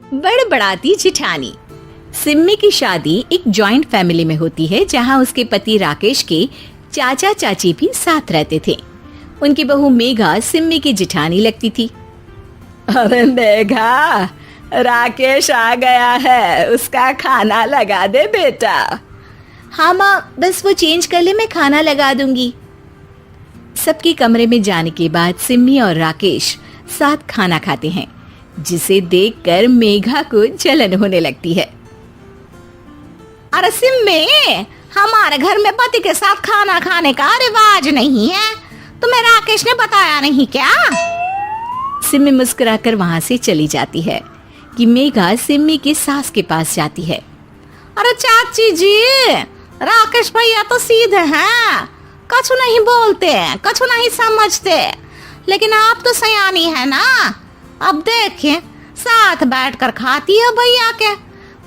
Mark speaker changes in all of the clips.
Speaker 1: बड़बड़ाती जिठानी। सिम्मी की शादी एक जॉइंट फैमिली में होती है, जहां उसके पति राकेश के चाचा चाची भी साथ रहते थे। उनकी बहू मेघा सिम्मी की जिठानी लगती थी।
Speaker 2: अरे मेघा, राकेश आ गया है, उसका खाना लगा दे बेटा।
Speaker 1: हाँ माँ, बस वो चेंज कर ले, मैं खाना लगा दूंगी। सबके कमरे में जाने के बाद सिम्मी और राकेश साथ खाना खाते हैं, जिसे देखकर मेघा को जलन होने लगती है।
Speaker 3: अरे सिम्मी, हमारे घर में पति के साथ खाना खाने का रिवाज नहीं है, तुम्हें राकेश ने बताया नहीं क्या?
Speaker 1: सिम्मी मुस्कुराकर वहां से चली जाती है कि मेघा सिम्मी की सास के पास जाती है।
Speaker 3: अरे चाची जी, राकेश भैया तो सीधे हैं, कछु नहीं बोलते, कछु नहीं समझते, लेकिन आप तो सयानी है ना। अब देखिए, साथ बैठकर खाती है भैया के,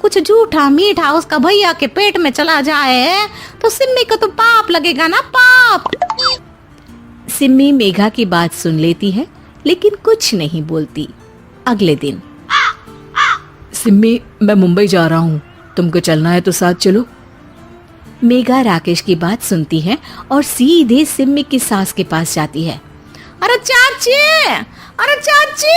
Speaker 3: कुछ झूठा मीठा उसका भैया के पेट में चला जाए तो सिम्मी को तो पाप लगेगा ना, पाप।
Speaker 1: सिम्मी मेघा की बात सुन लेती है, लेकिन कुछ नहीं बोलती। अगले दिन,
Speaker 2: सिम्मी, मैं मुंबई जा रहा हूँ, तुमको चलना है तो साथ चलो।
Speaker 1: मेघा राकेश की बात सुनती है और सीधे सिम्मी की सास के पास जाती है।
Speaker 3: अरे चाची, अरे चाची।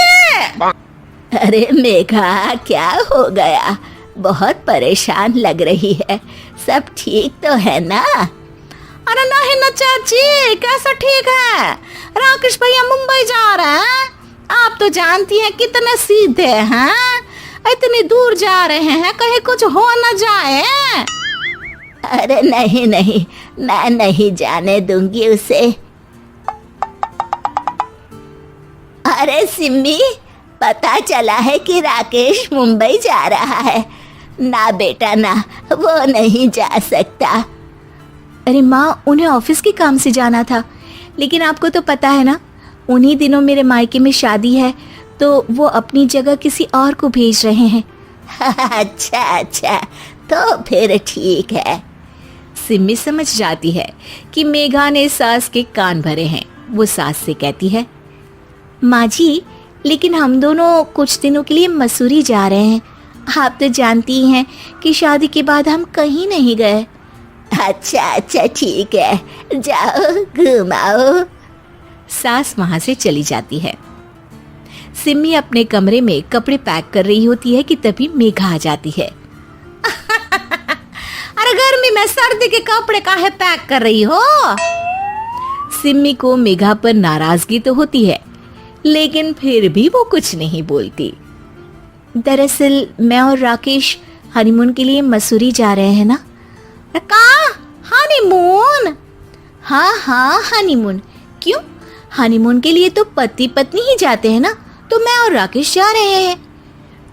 Speaker 1: अरे मेघा, क्या हो गया? बहुत परेशान लग रही है, सब ठीक तो है ना?
Speaker 3: अरे नहीं ना चाची, कैसा ठीक है? राकेश भैया मुंबई जा रहे हैं, आप तो जानती हैं कितने सीधे हैं, इतनी दूर जा रहे हैं, कहीं कुछ हो न जाए।
Speaker 1: अरे नहीं नहीं, मैं नहीं जाने दूंगी उसे। अरे सिम्मी, पता चला है कि राकेश मुंबई जा रहा है। ना बेटा ना, वो नहीं जा सकता। अरे माँ, उन्हें ऑफिस के काम से जाना था, लेकिन आपको तो पता है ना, उन्हीं दिनों मेरे मायके में शादी है, तो वो अपनी जगह किसी और को भेज रहे हैं। अच्छा अच्छा, तो फिर ठीक है। सिम्मी समझ जाती है कि मेघा ने सास के कान भरे हैं। वो सास से कहती है, माँ जी, लेकिन हम दोनों कुछ दिनों के लिए मसूरी जा रहे हैं। आप तो जानती हैं कि शादी के बाद हम कहीं नहीं गए। अच्छा अच्छा, ठीक है, जाओ घुमाओ। सास वहां से चली जाती है। सिम्मी अपने कमरे में कपड़े पैक कर रही होती है कि तभी मेघा आ जाती है।
Speaker 3: अरे गर्मी में सर्दी के कपड़े काहे पैक कर रही हो?
Speaker 1: सिम्मी को मेघा पर नाराजगी तो होती है, लेकिन फिर भी वो कुछ नहीं बोलती। दरअसल मैं और राकेश हनीमून के लिए मसूरी जा रहे हैं ना।
Speaker 3: का हनीमून?
Speaker 1: हाँ हाँ, हनीमून। क्यों? हनीमून के लिए तो पति पत्नी ही जाते हैं ना, तो मैं और राकेश जा रहे हैं।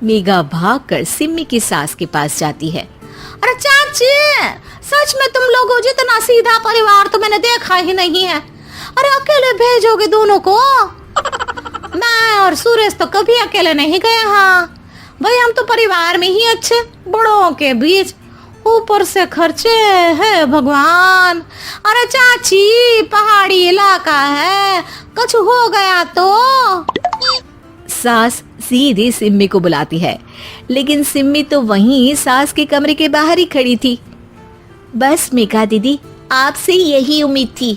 Speaker 1: मेघा भागकर सिम्मी की सास के पास जाती है।
Speaker 3: अरे चाची, सच में तुम लोगों जितना सीधा परिवार तो मैंने देखा ही नहीं है। अरे अकेले भेजोगे दोनों को? मैं और सुरेश तो कभी अकेले नहीं गए। हाँ भाई, हम तो परिवार में ही अच्छे, बड़ों के बीच, ऊपर से खर्चे है भगवान। अरे चाची, पहाड़ी इलाका है, कुछ हो गया तो?
Speaker 1: सास सीधी सिम्मी को बुलाती है, लेकिन सिम्मी तो वहीं सास के कमरे के बाहर ही खड़ी थी। बस मेघा दीदी, आपसे यही उम्मीद थी।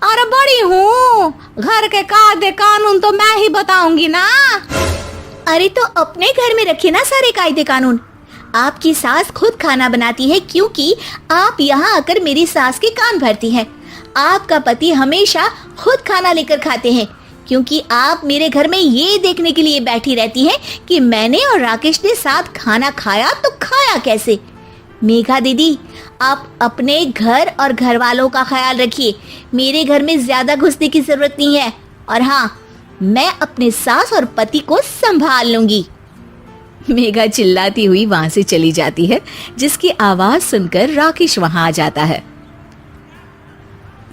Speaker 3: अरे बड़ी हूँ, घर के कायदे कानून तो मैं ही बताऊंगी ना।
Speaker 1: अरे तो अपने घर में रखिए ना सारे कायदे कानून। आपकी सास खुद खाना बनाती है, क्योंकि आप यहाँ आकर मेरी सास के कान भरती हैं। आपका पति हमेशा खुद खाना लेकर खाते हैं, क्योंकि आप मेरे घर में ये देखने के लिए बैठी रहती हैं कि मैंने और राकेश ने साथ खाना खाया तो खाया कैसे। मेघा दीदी, आप अपने घर और घर वालों का ख्याल रखिए। मेरे घर में ज्यादा घुसने की जरूरत नहीं है, और हाँ, मैं अपने सास और पति को संभाल लूंगी। मेघा चिल्लाती हुई वहां से चली जाती है, जिसकी आवाज सुनकर राकेश वहां आ जाता है।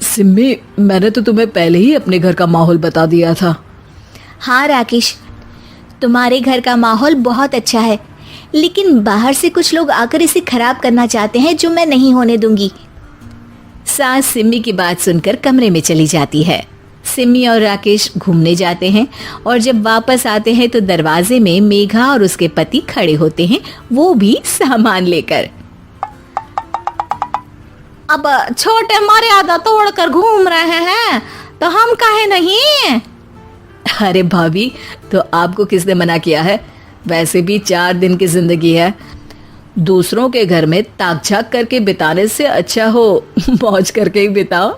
Speaker 2: सिम्मी, मैंने तो तुम्हें पहले ही अपने घर का माहौल बता दिया था।
Speaker 1: हाँ राकेश, तुम्हारे घर का माहौल बहुत अच्छा है, लेकिन बाहर से कुछ लोग आकर इसे खराब करना चाहते हैं, जो मैं नहीं होने दूंगी। सास सिम्मी की बात सुनकर कमरे में चली जाती है। सिमी और राकेश घूमने जाते हैं और जब वापस आते हैं तो दरवाजे में मेघा और उसके पति खड़े होते हैं, वो भी सामान लेकर।
Speaker 3: अब छोटे मर्यादा तोड़कर घूम रहे हैं तो हम काहे नहीं।
Speaker 2: अरे भाभी, तो आपको किसने मना किया है? वैसे भी 4 दिन की जिंदगी है, दूसरों के घर में ताक झाक करके बिताने से अच्छा हो मौज करके ही बिताओ।